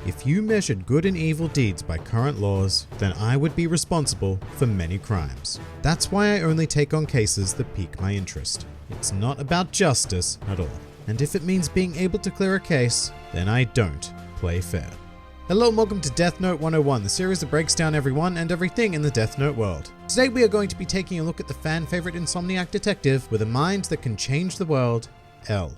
if you measured good and evil deeds by current laws, then I would be responsible for many crimes. That's why I only take on cases that pique my interest. It's not about justice at all. And if it means being able to clear a case, then I don't play fair. Hello and welcome to Death Note 101, the series that breaks down everyone and everything in the Death Note world. Today we are going to be taking a look at the fan favorite insomniac detective with a mind that can change the world, L.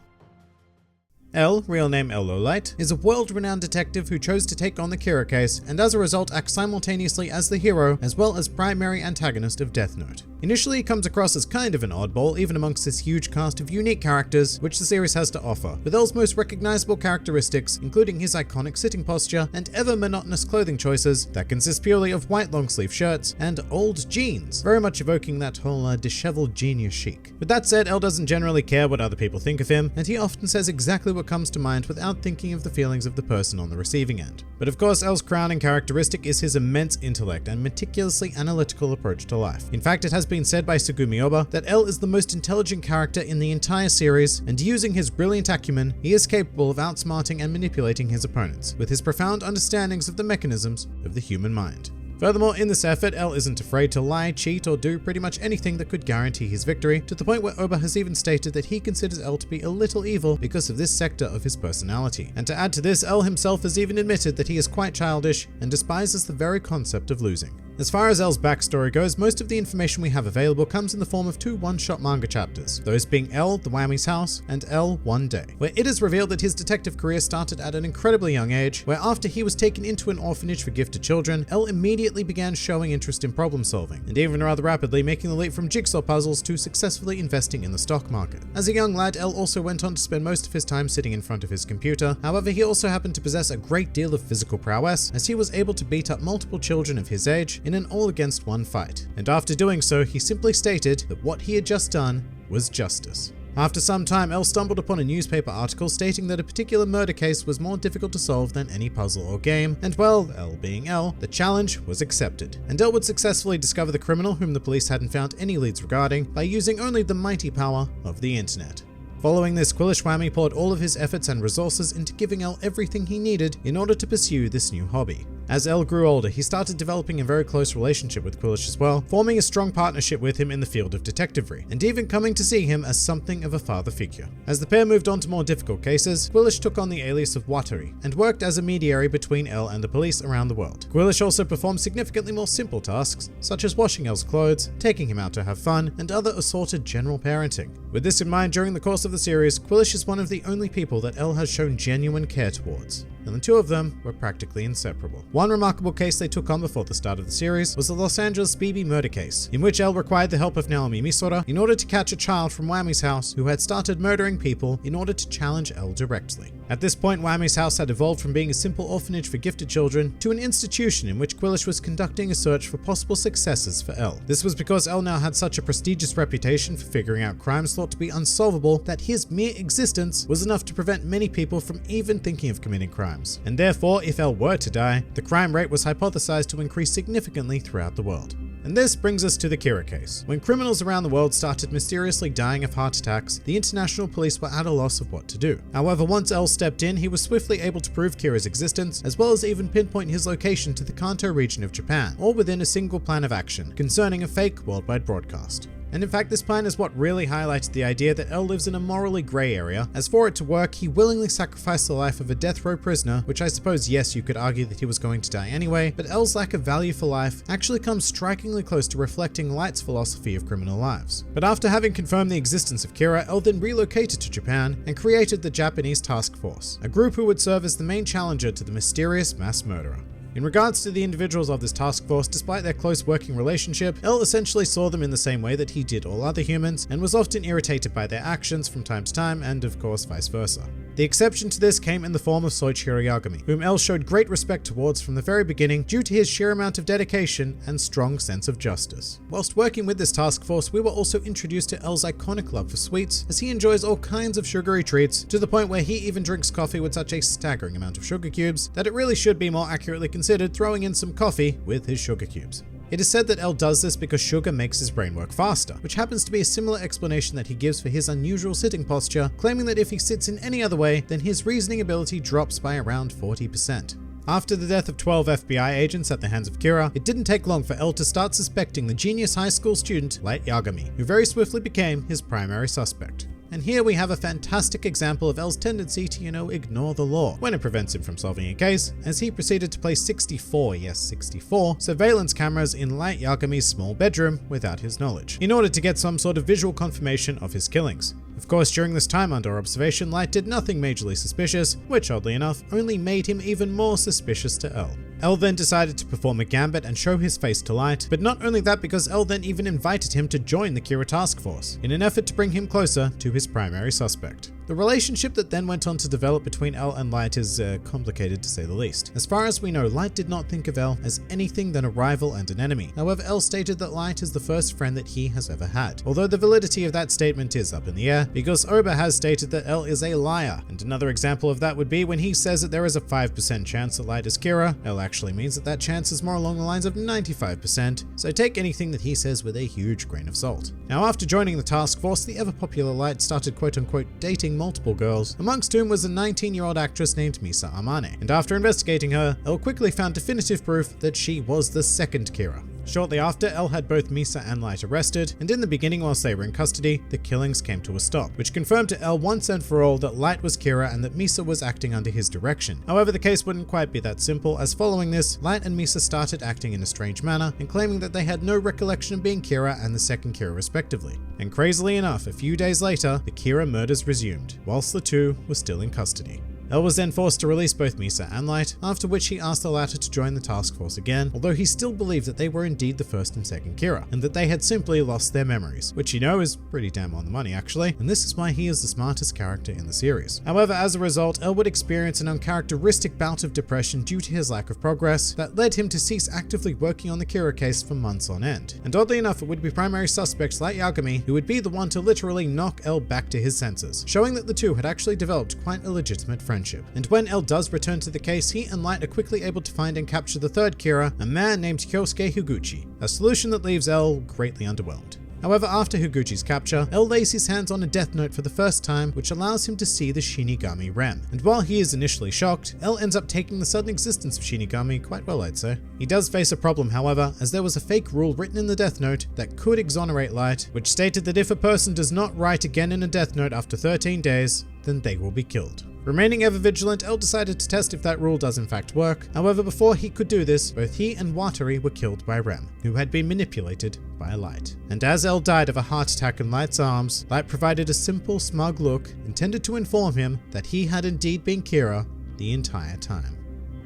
L, real name L. Lowlight, is a world-renowned detective who chose to take on the Kira case and as a result acts simultaneously as the hero as well as primary antagonist of Death Note. Initially he comes across as kind of an oddball even amongst this huge cast of unique characters which the series has to offer, with L's most recognizable characteristics including his iconic sitting posture and ever monotonous clothing choices that consist purely of white long-sleeve shirts and old jeans, very much evoking that whole disheveled genius chic. With that said, L doesn't generally care what other people think of him, and he often says exactly what comes to mind without thinking of the feelings of the person on the receiving end. But of course, L's crowning characteristic is his immense intellect and meticulously analytical approach to life. In fact, it has been said by Sugumi Oba that L is the most intelligent character in the entire series, and using his brilliant acumen, he is capable of outsmarting and manipulating his opponents, with his profound understandings of the mechanisms of the human mind. Furthermore, in this effort, L isn't afraid to lie, cheat, or do pretty much anything that could guarantee his victory, to the point where Oba has even stated that he considers L to be a little evil because of this sector of his personality. And to add to this, L himself has even admitted that he is quite childish and despises the very concept of losing. As far as L's backstory goes, most of the information we have available comes in the form of two one-shot manga chapters, those being L, The Whammy's House, and L, One Day, where it is revealed that his detective career started at an incredibly young age, where after he was taken into an orphanage for gifted children, L immediately began showing interest in problem solving, and even rather rapidly making the leap from jigsaw puzzles to successfully investing in the stock market. As a young lad, L also went on to spend most of his time sitting in front of his computer. However, he also happened to possess a great deal of physical prowess, as he was able to beat up multiple children of his age in an all-against-one fight. And after doing so, he simply stated that what he had just done was justice. After some time, L stumbled upon a newspaper article stating that a particular murder case was more difficult to solve than any puzzle or game, and well, L being L, the challenge was accepted. And L would successfully discover the criminal whom the police hadn't found any leads regarding by using only the mighty power of the internet. Following this, Quillish Whammy poured all of his efforts and resources into giving L everything he needed in order to pursue this new hobby. As L grew older, he started developing a very close relationship with Quillish as well, forming a strong partnership with him in the field of detectivery, and even coming to see him as something of a father figure. As the pair moved on to more difficult cases, Quillish took on the alias of Watari, and worked as a mediary between L and the police around the world. Quillish also performed significantly more simple tasks, such as washing L's clothes, taking him out to have fun, and other assorted general parenting. With this in mind, during the course of the series, Quillish is one of the only people that L has shown genuine care towards, and the two of them were practically inseparable. One remarkable case they took on before the start of the series was the Los Angeles BB murder case, in which L required the help of Naomi Misora in order to catch a child from Whammy's house who had started murdering people in order to challenge L directly. At this point, Whammy's house had evolved from being a simple orphanage for gifted children to an institution in which Quillish was conducting a search for possible successors for L. This was because L now had such a prestigious reputation for figuring out crimes thought to be unsolvable that his mere existence was enough to prevent many people from even thinking of committing crimes. And therefore, if L were to die, the crime rate was hypothesized to increase significantly throughout the world. And this brings us to the Kira case. When criminals around the world started mysteriously dying of heart attacks, the international police were at a loss of what to do. However, once L stepped in, he was swiftly able to prove Kira's existence, as well as even pinpoint his location to the Kanto region of Japan, all within a single plan of action concerning a fake worldwide broadcast. And in fact, this plan is what really highlighted the idea that L lives in a morally grey area, as for it to work, he willingly sacrificed the life of a death row prisoner, which I suppose yes, you could argue that he was going to die anyway, but L's lack of value for life actually comes strikingly close to reflecting Light's philosophy of criminal lives. But after having confirmed the existence of Kira, L then relocated to Japan and created the Japanese Task Force, a group who would serve as the main challenger to the mysterious mass murderer. In regards to the individuals of this task force, despite their close working relationship, L essentially saw them in the same way that he did all other humans, and was often irritated by their actions from time to time, and of course vice versa. The exception to this came in the form of Soichiro Yagami, whom L showed great respect towards from the very beginning due to his sheer amount of dedication and strong sense of justice. Whilst working with this task force, we were also introduced to L's iconic love for sweets, as he enjoys all kinds of sugary treats, to the point where he even drinks coffee with such a staggering amount of sugar cubes that it really should be more accurately considered throwing in some coffee with his sugar cubes. It is said that L does this because sugar makes his brain work faster, which happens to be a similar explanation that he gives for his unusual sitting posture, claiming that if he sits in any other way, then his reasoning ability drops by around 40%. After the death of 12 FBI agents at the hands of Kira, it didn't take long for L to start suspecting the genius high school student Light Yagami, who very swiftly became his primary suspect. And here we have a fantastic example of L's tendency to, ignore the law when it prevents him from solving a case, as he proceeded to place 64, yes 64, surveillance cameras in Light Yagami's small bedroom without his knowledge, in order to get some sort of visual confirmation of his killings. Of course, during this time under observation, Light did nothing majorly suspicious, which oddly enough only made him even more suspicious to L. L then decided to perform a gambit and show his face to Light, but not only that, because L then even invited him to join the Kira task force, in an effort to bring him closer to his primary suspect. The relationship that then went on to develop between L and Light is complicated to say the least. As far as we know, Light did not think of L as anything than a rival and an enemy. However, L stated that Light is the first friend that he has ever had. Although the validity of that statement is up in the air, because Oba has stated that L is a liar. And another example of that would be when he says that there is a 5% chance that Light is Kira, L actually means that that chance is more along the lines of 95%, so take anything that he says with a huge grain of salt. Now, after joining the task force, the ever-popular Light started quote-unquote dating multiple girls, amongst whom was a 19-year-old actress named Misa Amane, and after investigating her, L quickly found definitive proof that she was the second Kira. Shortly after, L had both Misa and Light arrested, and in the beginning whilst they were in custody, the killings came to a stop, which confirmed to L once and for all that Light was Kira and that Misa was acting under his direction. However, the case wouldn't quite be that simple, as following this, Light and Misa started acting in a strange manner and claiming that they had no recollection of being Kira and the second Kira respectively. And crazily enough, a few days later, the Kira murders resumed, whilst the two were still in custody. L was then forced to release both Misa and Light, after which he asked the latter to join the task force again, although he still believed that they were indeed the first and second Kira, and that they had simply lost their memories, which is pretty damn on the money actually, and this is why he is the smartest character in the series. However, as a result, L would experience an uncharacteristic bout of depression due to his lack of progress that led him to cease actively working on the Kira case for months on end. And oddly enough, it would be primary suspect Light Yagami who would be the one to literally knock L back to his senses, showing that the two had actually developed quite a legitimate friendship. And when L does return to the case, he and Light are quickly able to find and capture the third Kira, a man named Kyosuke Higuchi, a solution that leaves L greatly underwhelmed. However, after Higuchi's capture, L lays his hands on a death note for the first time, which allows him to see the Shinigami Rem. And while he is initially shocked, L ends up taking the sudden existence of Shinigami quite well, I'd say. He does face a problem, however, as there was a fake rule written in the death note that could exonerate Light, which stated that if a person does not write again in a death note after 13 days, then they will be killed. Remaining ever vigilant, L decided to test if that rule does in fact work. However, before he could do this, both he and Watari were killed by Rem, who had been manipulated by Light. And as L died of a heart attack in Light's arms, Light provided a simple, smug look intended to inform him that he had indeed been Kira the entire time.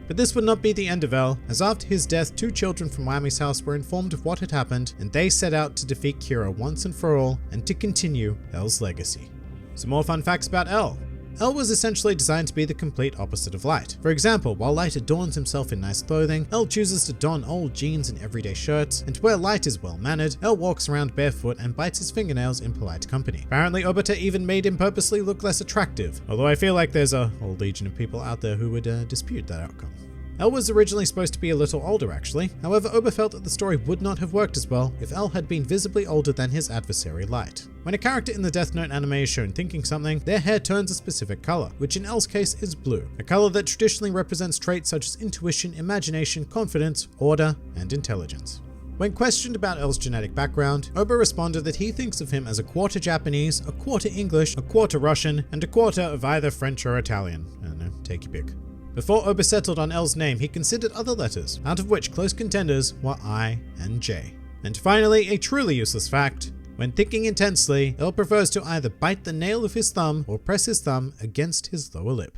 But this would not be the end of L, as after his death, two children from Wami's house were informed of what had happened, and they set out to defeat Kira once and for all, and to continue L's legacy. Some more fun facts about L. L was essentially designed to be the complete opposite of Light. For example, while Light adorns himself in nice clothing, L chooses to don old jeans and everyday shirts, and where Light is well-mannered, L walks around barefoot and bites his fingernails in polite company. Apparently, Obata even made him purposely look less attractive, although I feel like there's a whole legion of people out there who would dispute that outcome. L was originally supposed to be a little older actually, however Oba felt that the story would not have worked as well if L had been visibly older than his adversary Light. When a character in the Death Note anime is shown thinking something, their hair turns a specific color, which in L's case is blue, a color that traditionally represents traits such as intuition, imagination, confidence, order, and intelligence. When questioned about L's genetic background, Oba responded that he thinks of him as a quarter Japanese, a quarter English, a quarter Russian, and a quarter of either French or Italian. I don't know, take your pick. Before Oba settled on L's name, he considered other letters, out of which close contenders were I and J. And finally, a truly useless fact. When thinking intensely, L prefers to either bite the nail of his thumb or press his thumb against his lower lip.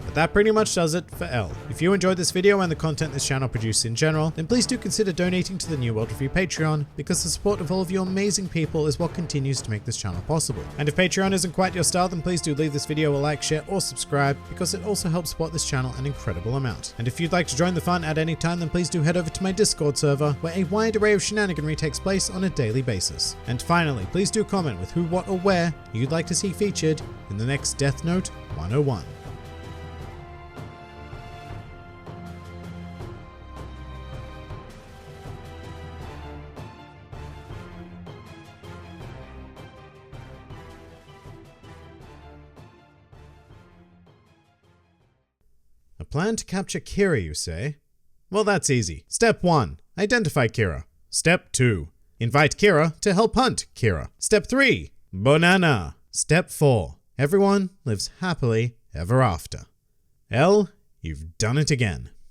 But that pretty much does it for L. If you enjoyed this video and the content this channel produces in general, then please do consider donating to the New World Review Patreon, because the support of all of you amazing people is what continues to make this channel possible. And if Patreon isn't quite your style, then please do leave this video a like, share, or subscribe, because it also helps support this channel an incredible amount. And if you'd like to join the fun at any time, then please do head over to my Discord server, where a wide array of shenaniganry takes place on a daily basis. And finally, please do comment with who, what, or where you'd like to see featured in the next Death Note 101. plan to capture Kira, you say? Well, that's easy. Step 1. Identify Kira. Step 2. Invite Kira to help hunt Kira. Step 3. Banana. Step 4. Everyone lives happily ever after. Elle, you've done it again.